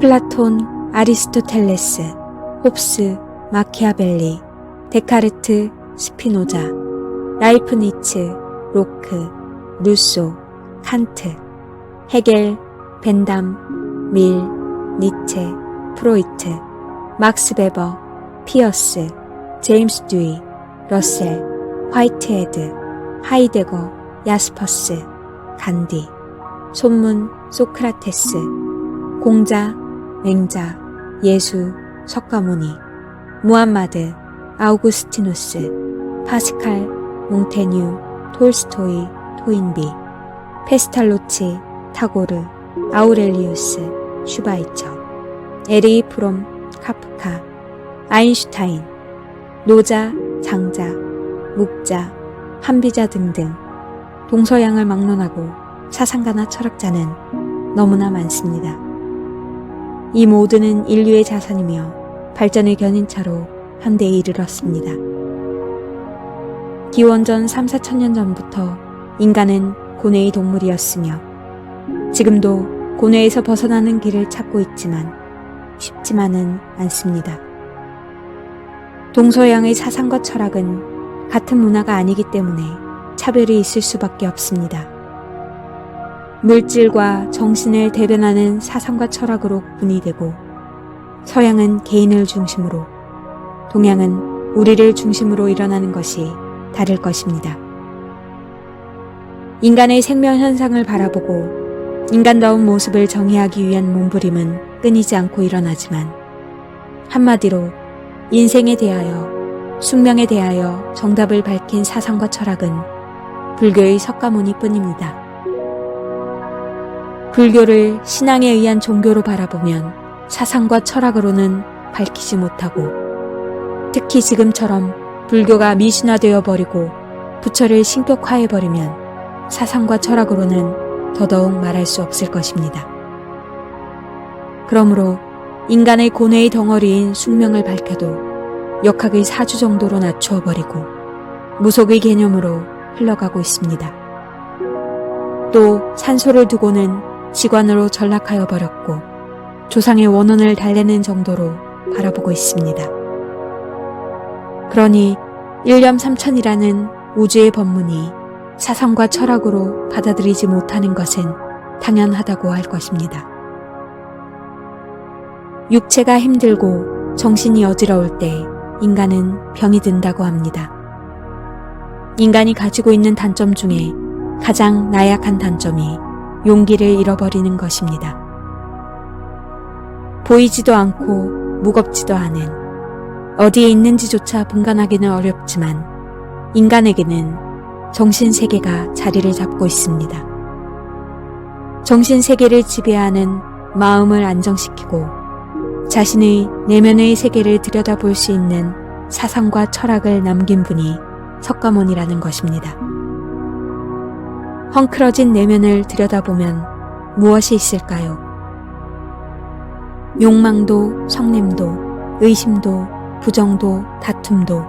플라톤, 아리스토텔레스, 홉스, 마키아벨리, 데카르트, 스피노자, 라이프니츠, 로크, 루소, 칸트, 헤겔, 벤담, 밀, 니체, 프로이트, 막스 베버, 피어스, 제임스 듀이, 러셀, 화이트헤드, 하이데거, 야스퍼스, 간디, 손문, 소크라테스, 공자, 맹자, 예수, 석가모니, 무함마드, 아우구스티누스, 파스칼, 몽테뉴, 톨스토이, 토인비, 페스탈로치, 타고르, 아우렐리우스, 슈바이처, 에리 프롬, 카프카, 아인슈타인, 노자, 장자, 묵자, 한비자 등등 동서양을 막론하고 사상가나 철학자는 너무나 많습니다. 이 모두는 인류의 자산이며 발전의 견인차로 현대에 이르렀습니다. 기원전 3, 4천년 전부터 인간은 고뇌의 동물이었으며 지금도 고뇌에서 벗어나는 길을 찾고 있지만 쉽지만은 않습니다. 동서양의 사상과 철학은 같은 문화가 아니기 때문에 차별이 있을 수밖에 없습니다. 물질과 정신을 대변하는 사상과 철학으로 구분이 되고 서양은 개인을 중심으로, 동양은 우리를 중심으로 일어나는 것이 다를 것입니다. 인간의 생명 현상을 바라보고 인간다운 모습을 정의하기 위한 몸부림은 끊이지 않고 일어나지만 한마디로 인생에 대하여, 숙명에 대하여 정답을 밝힌 사상과 철학은 불교의 석가모니뿐입니다. 불교를 신앙에 의한 종교로 바라보면 사상과 철학으로는 밝히지 못하고, 특히 지금처럼 불교가 미신화되어 버리고 부처를 신격화해버리면 사상과 철학으로는 더더욱 말할 수 없을 것입니다. 그러므로 인간의 고뇌의 덩어리인 숙명을 밝혀도 역학의 사주 정도로 낮추어 버리고 무속의 개념으로 흘러가고 있습니다. 또 산소를 두고는 지관으로 전락하여 버렸고 조상의 원혼을 달래는 정도로 바라보고 있습니다. 그러니 일념삼천이라는 우주의 법문이 사상과 철학으로 받아들이지 못하는 것은 당연하다고 할 것입니다. 육체가 힘들고 정신이 어지러울 때 인간은 병이 든다고 합니다. 인간이 가지고 있는 단점 중에 가장 나약한 단점이 용기를 잃어버리는 것입니다. 보이지도 않고 무겁지도 않은, 어디에 있는지조차 분간하기는 어렵지만 인간에게는 정신세계가 자리를 잡고 있습니다. 정신세계를 지배하는 마음을 안정시키고 자신의 내면의 세계를 들여다볼 수 있는 사상과 철학을 남긴 분이 석가모니라는 것입니다. 헝클어진 내면을 들여다보면 무엇이 있을까요? 욕망도, 성냄도, 의심도, 부정도, 다툼도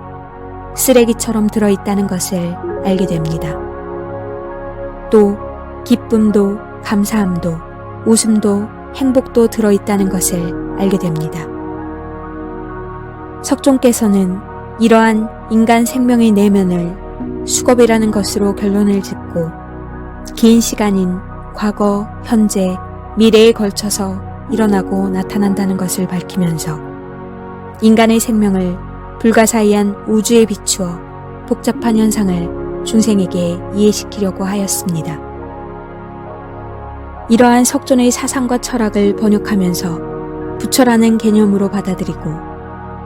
쓰레기처럼 들어있다는 것을 알게 됩니다. 또 기쁨도, 감사함도, 웃음도, 행복도 들어있다는 것을 알게 됩니다. 석종께서는 이러한 인간 생명의 내면을 수겁이라는 것으로 결론을 짓고 긴 시간인 과거, 현재, 미래에 걸쳐서 일어나고 나타난다는 것을 밝히면서 인간의 생명을 불가사의한 우주에 비추어 복잡한 현상을 중생에게 이해시키려고 하였습니다. 이러한 석존의 사상과 철학을 번역하면서 부처라는 개념으로 받아들이고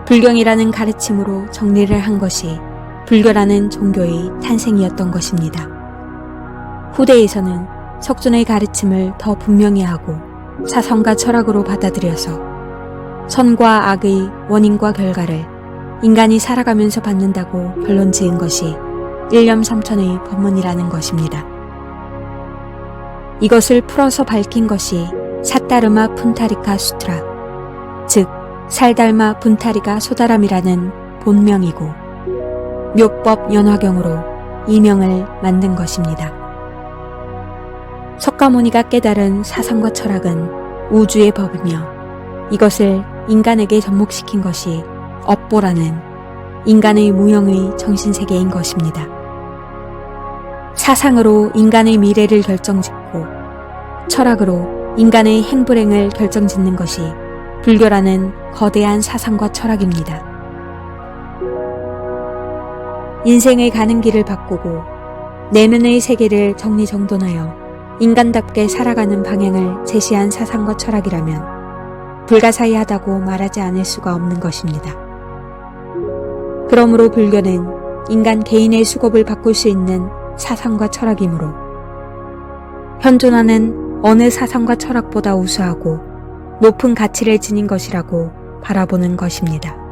불경이라는 가르침으로 정리를 한 것이 불교라는 종교의 탄생이었던 것입니다. 후대에서는 석존의 가르침을 더 분명히 하고 사상과 철학으로 받아들여서 선과 악의 원인과 결과를 인간이 살아가면서 받는다고 결론 지은 것이 일념삼천의 법문이라는 것입니다. 이것을 풀어서 밝힌 것이 사타르마 푼타리카 수트라, 즉 살달마 분타리가 소다람이라는 본명이고 묘법 연화경으로 이명을 만든 것입니다. 석가모니가 깨달은 사상과 철학은 우주의 법이며 이것을 인간에게 접목시킨 것이 업보라는 인간의 무형의 정신세계인 것입니다. 사상으로 인간의 미래를 결정짓고 철학으로 인간의 행불행을 결정짓는 것이 불교라는 거대한 사상과 철학입니다. 인생의 가는 길을 바꾸고 내면의 세계를 정리정돈하여 인간답게 살아가는 방향을 제시한 사상과 철학이라면 불가사의하다고 말하지 않을 수가 없는 것입니다. 그러므로 불교는 인간 개인의 수급을 바꿀 수 있는 사상과 철학이므로 현존하는 어느 사상과 철학보다 우수하고 높은 가치를 지닌 것이라고 바라보는 것입니다.